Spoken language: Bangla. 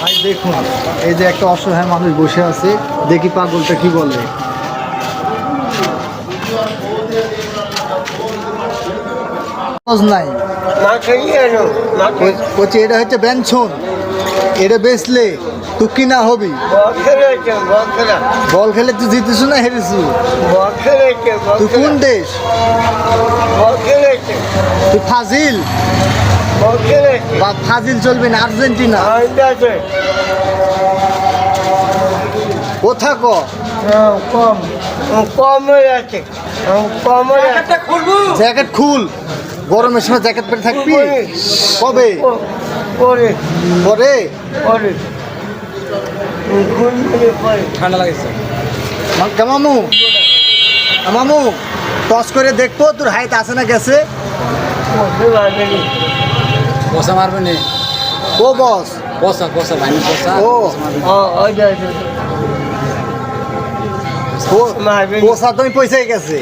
ভাই দেখুন, এই যে একটা অসহায় মানুষ বসে আছে, দেখি পাগলটা কি বলে। নাই বলছি, এটা হচ্ছে ব্যঞ্জন, এটা বেচলে তুই কিনা হবি। বল খেলে তুই জিতেছু না হেরেছু? তুই কোন দেশ? তুই ফাজিল? ফাজিল চলবে না, আর্জেন্টিনা। কোথা ক কম কম আছে জ্যাকেট খুল, গরমের সময় জ্যাকেট পরে থাকবি। কবে পরে পরে পরে ঠান্ডা লাগছে মামু, মামু টস করে দেখবো তোর হাইট আছে না গেছে। বসা মারবে নি। ও বস, বসা বসা ভাই বসা। ও পোষা তুমি পয়সায় গেছে।